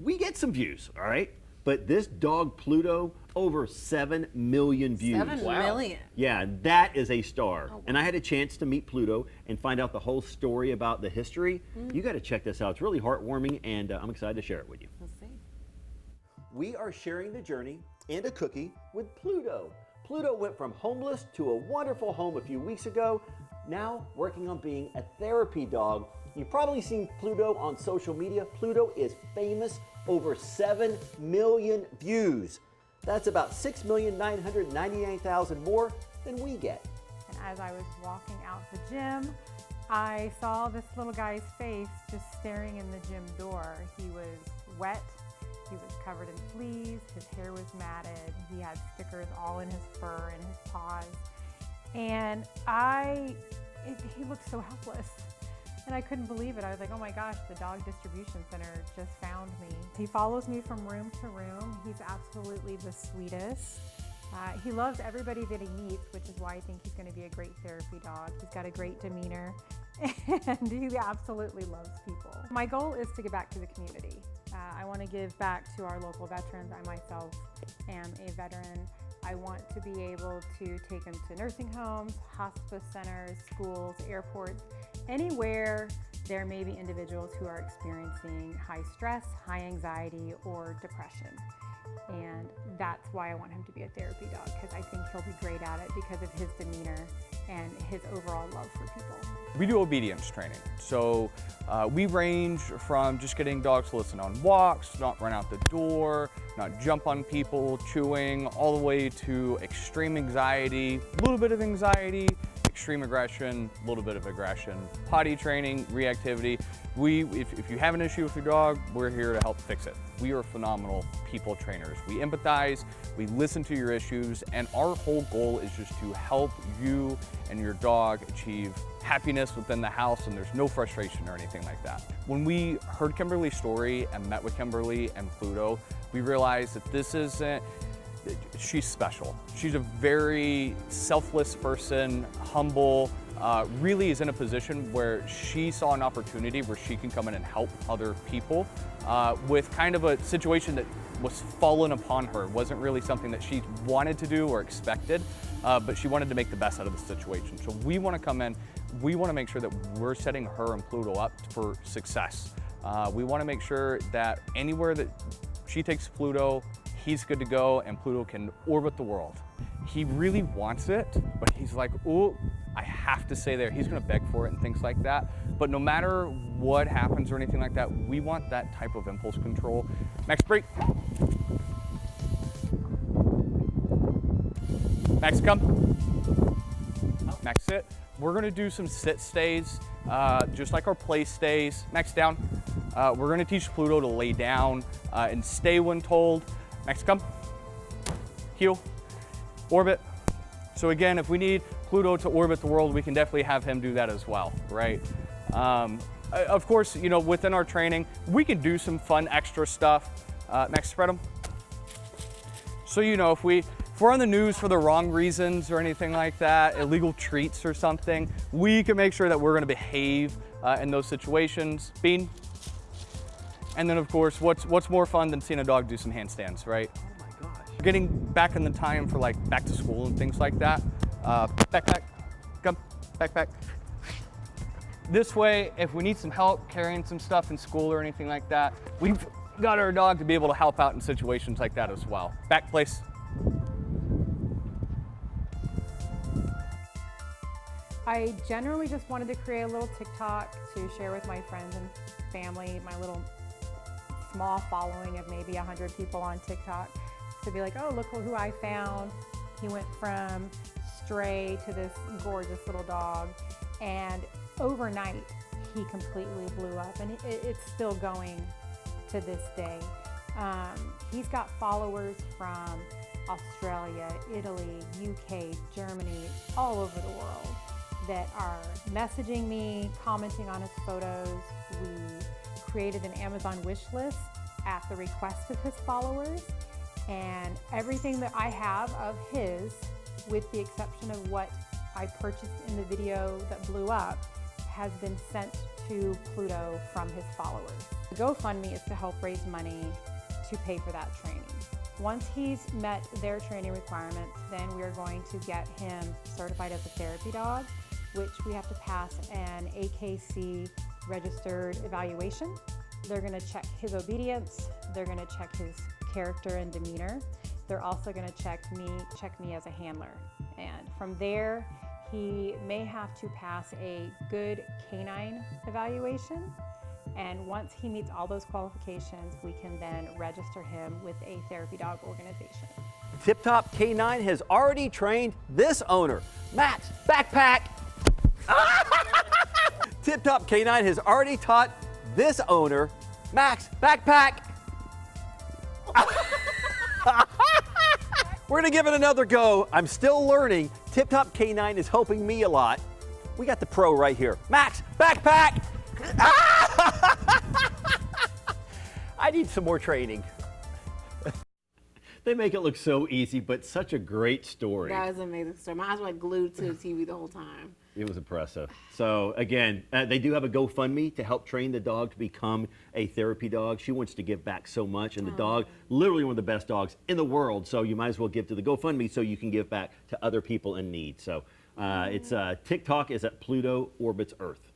we get some views, all right? But this dog Pluto, over 7 million views. 7 million? Yeah, that is a star. Oh, wow. And I had a chance to meet Pluto and find out the whole story about the history. You got to check this out. It's really heartwarming, and I'm excited to share it with you. Let's see. We are sharing the journey and a cookie with Pluto. Pluto went from homeless to a wonderful home a few weeks ago, now working on being a therapy dog. You've probably seen Pluto on social media. Pluto is famous, over 7 million views. That's about 6,999,000 more than we get. And as I was walking out the gym, I saw this little guy's face just staring in the gym door. He was wet, he was covered in fleas, his hair was matted, he had stickers all in his fur and his paws. And he looked so helpless. And I couldn't believe it. I was like, oh my gosh, the dog distribution center just found me. He follows me from room to room. He's absolutely the sweetest. He loves everybody that he meets, which is why I think he's going to be a great therapy dog. He's got a great demeanor, and he absolutely loves people. My goal is to give back to the community. I want to give back to our local veterans. I myself am a veteran. I want to be able to take them to nursing homes, hospice centers, schools, airports, anywhere there may be individuals who are experiencing high stress, high anxiety, or depression. And that's why I want him to be a therapy dog, because I think he'll be great at it because of his demeanor and his overall love for people. We do obedience training. So we range from just getting dogs to listen on walks, not run out the door, not jump on people, chewing, all the way to extreme anxiety, a little bit of anxiety, extreme aggression, a little bit of aggression, potty training, reactivity. If you have an issue with your dog, we're here to help fix it. We are phenomenal people trainers. We empathize, we listen to your issues, and our whole goal is just to help you and your dog achieve happiness within the house, and there's no frustration or anything like that. When we heard Kimberly's story and met with Kimberly and Pluto, we realized that she's special. She's a very selfless person, humble, really is in a position where she saw an opportunity where she can come in and help other people with kind of a situation that was fallen upon her. It wasn't really something that she wanted to do or expected, but she wanted to make the best out of the situation. So we want to come in, we want to make sure that we're setting her and Pluto up for success. We want to make sure that anywhere that she takes Pluto, he's good to go, and Pluto can orbit the world. He really wants it, but he's like, ooh, I have to stay there. He's gonna beg for it and things like that. But no matter what happens or anything like that, we want that type of impulse control. Max, break. Max, come. Max, sit. We're gonna do some sit stays, just like our play stays. Max, down. We're gonna teach Pluto to lay down and stay when told. Max, come. Heel. Orbit. So again, if we need Pluto to orbit the world, we can definitely have him do that as well, right? Of course, you know, within our training, we can do some fun extra stuff. Max, spread them. So, you know, if we're on the news for the wrong reasons or anything like that, illegal treats or something, we can make sure that we're gonna behave in those situations. Bean. And then of course, what's more fun than seeing a dog do some handstands, right? Oh my gosh. Getting back in the time for like back to school and things like that. Backpack, come, backpack. This way, if we need some help carrying some stuff in school or anything like that, we've got our dog to be able to help out in situations like that as well. Back place. I generally just wanted to create a little TikTok to share with my friends and family, my little small following of maybe 100 people on TikTok, to be like, oh, look who I found. He went from stray to this gorgeous little dog, and overnight he completely blew up, and it's still going to this day. He's got followers from Australia, Italy, UK, Germany, all over the world that are messaging me, commenting on his photos. We created an Amazon wish list at the request of his followers, and everything that I have of his, with the exception of what I purchased in the video that blew up, has been sent to Pluto from his followers. The GoFundMe is to help raise money to pay for that training. Once he's met their training requirements, then we are going to get him certified as a therapy dog, which we have to pass an AKC registered evaluation. They're going to check his obedience, they're going to check his character and demeanor. They're also going to check me as a handler. And from there, he may have to pass a good canine evaluation. And once he meets all those qualifications, we can then register him with a therapy dog organization. Tip Top K9 has already trained this owner. Matt, backpack! Tip Top K9 has already taught this owner, Max, backpack! We're gonna give it another go. I'm still learning. Tip Top K9 is helping me a lot. We got the pro right here. Max, backpack! I need some more training. They make it look so easy, but such a great story. That was an amazing story. My eyes were like glued to the TV the whole time. It was impressive. So again, they do have a GoFundMe to help train the dog to become a therapy dog. She wants to give back so much, and the dog, literally one of the best dogs in the world. So you might as well give to the GoFundMe so you can give back to other people in need. So it's TikTok is at Pluto Orbits Earth.